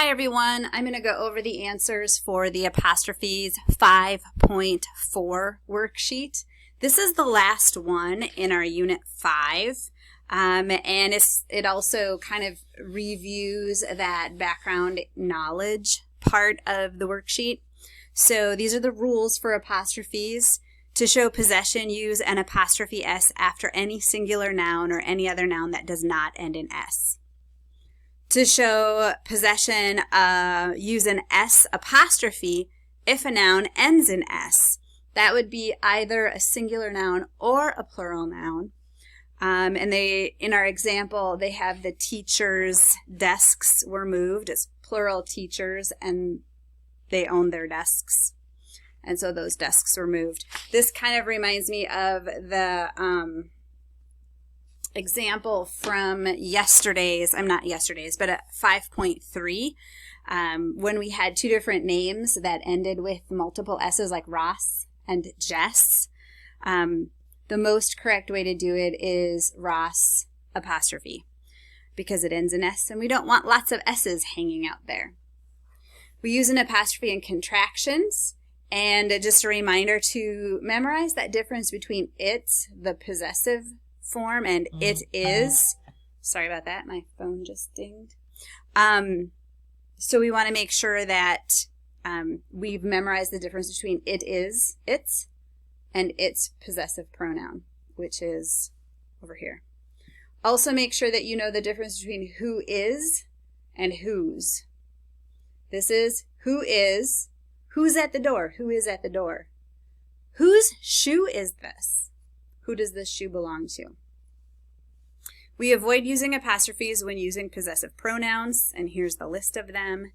Hi everyone, I'm going to go over the answers for the Apostrophes 5.4 worksheet. This is the last one in our Unit 5, and it also kind of reviews that background knowledge part of the worksheet. So these are the rules for apostrophes. To show possession, use an apostrophe S after any singular noun or any other noun that does not end in S. To show possession, use an S apostrophe if a noun ends in S. That would be either a singular noun or a plural noun. And in our example, they have the teachers' desks were moved. It's plural teachers, and they own their desks. And so those desks were moved. This kind of reminds me of the example from yesterday's, not yesterday's, but at 5.3, when we had two different names that ended with multiple S's, like Ross and Jess. The most correct way to do it is Ross apostrophe, because it ends in S, and we don't want lots of S's hanging out there. We use an apostrophe in contractions, and just a reminder to memorize that difference between it's, the possessive form, and it is. Sorry about that, my phone just dinged. So we want to make sure that we've memorized the difference between it is, it's, and its possessive pronoun, which is over here. Also make sure that you know the difference between who is and whose. This is who is, who's at the door, who is at the door. Whose shoe is this? Who does this shoe belong to? We avoid using apostrophes when using possessive pronouns, and here's the list of them.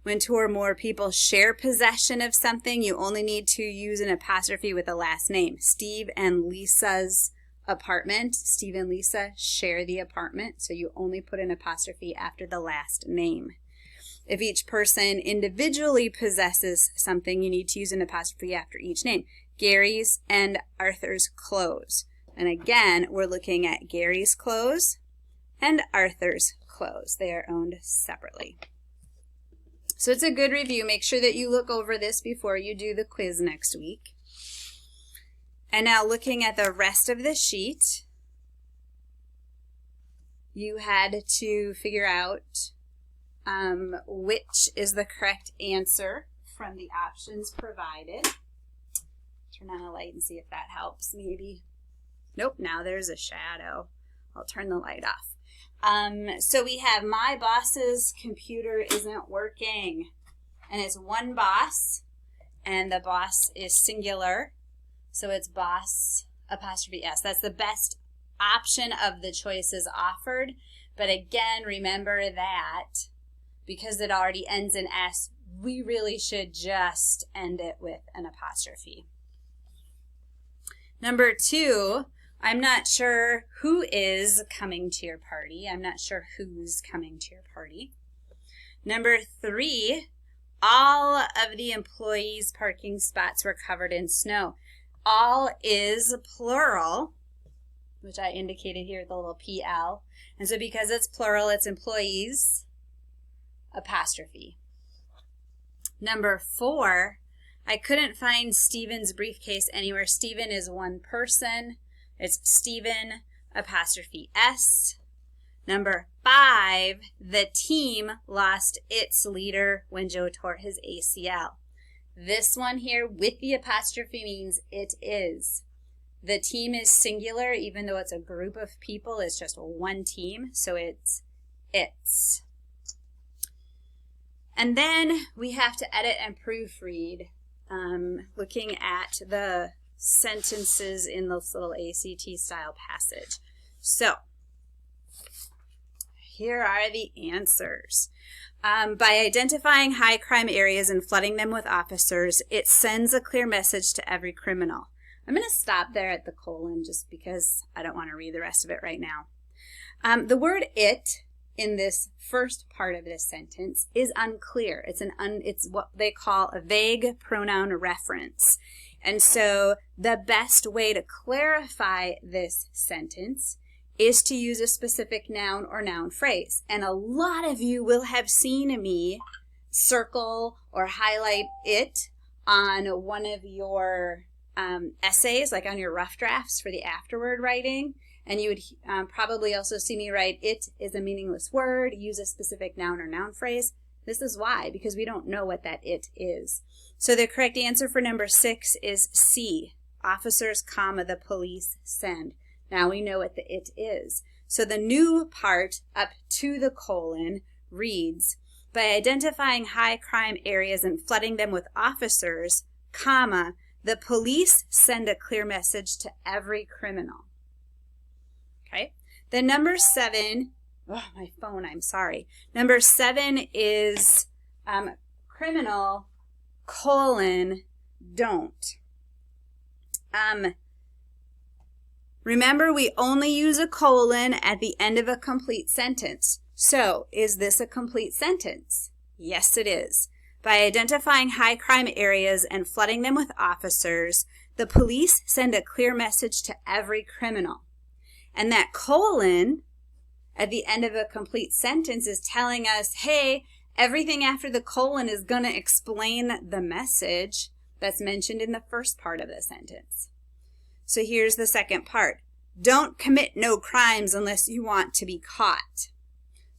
When two or more people share possession of something, you only need to use an apostrophe with a last name. Steve and Lisa's apartment. Steve and Lisa share the apartment, so you only put an apostrophe after the last name. If each person individually possesses something, you need to use an apostrophe after each name. Gary's and Arthur's clothes. And again, we're looking at Gary's clothes and Arthur's clothes. They are owned separately. So it's a good review. Make sure that you look over this before you do the quiz next week. And now looking at the rest of the sheet, you had to figure out which is the correct answer from the options provided. Turn on a light and see if that helps, maybe. Nope, now there's a shadow. I'll turn the light off. So we have my boss's computer isn't working. And it's one boss, and the boss is singular. So it's boss apostrophe S. That's the best option of the choices offered. But again, remember that because it already ends in S, we really should just end it with an apostrophe. Number 2, I'm not sure who is coming to your party. I'm not sure who's coming to your party. Number 3, all of the employees' parking spots were covered in snow. All is plural, which I indicated here with the little PL. And so because it's plural, it's employees, apostrophe. Number 4, I couldn't find Stephen's briefcase anywhere. Stephen is one person. It's Stephen, apostrophe S. Number 5, the team lost its leader when Joe tore his ACL. This one here with the apostrophe means it is. The team is singular, even though it's a group of people. It's just one team, so it's its. And then we have to edit and proofread, looking at the sentences in this little ACT style passage. So here are the answers. By identifying high crime areas and flooding them with officers, it sends a clear message to every criminal. I'm going to stop there at the colon just because I don't want to read the rest of it right now. The word it in this first part of this sentence is unclear. It's what they call a vague pronoun reference. And so the best way to clarify this sentence is to use a specific noun or noun phrase. And a lot of you will have seen me circle or highlight it on one of your essays, like on your rough drafts for the afterword writing. And you would probably also see me write, it is a meaningless word, use a specific noun or noun phrase. This is why, because we don't know what that it is. So the correct answer for number 6 is C, officers, comma, the police send. Now we know what the it is. So the new part up to the colon reads, by identifying high crime areas and flooding them with officers, comma, the police send a clear message to every criminal. Okay. Then number 7, oh, my phone, I'm sorry. Number 7 is criminal, colon, don't. Remember, we only use a colon at the end of a complete sentence. So, is this a complete sentence? Yes, it is. By identifying high crime areas and flooding them with officers, the police send a clear message to every criminal. And that colon at the end of a complete sentence is telling us, hey, everything after the colon is going to explain the message that's mentioned in the first part of the sentence. So here's the second part. Don't commit no crimes unless you want to be caught.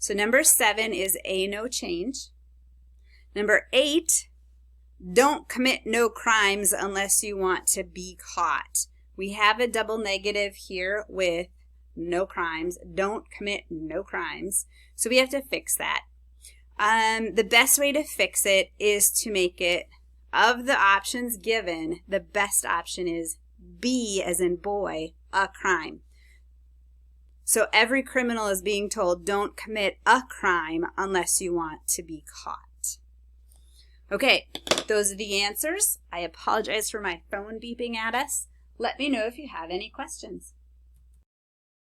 So number 7 is A, no change. Number 8, don't commit no crimes unless you want to be caught. We have a double negative here with no crimes. Don't commit no crimes. So we have to fix that. The best way to fix it is to make it, of the options given, the best option is B as in boy, a crime. So every criminal is being told, don't commit a crime unless you want to be caught. Okay, those are the answers. I apologize for my phone beeping at us. Let me know if you have any questions.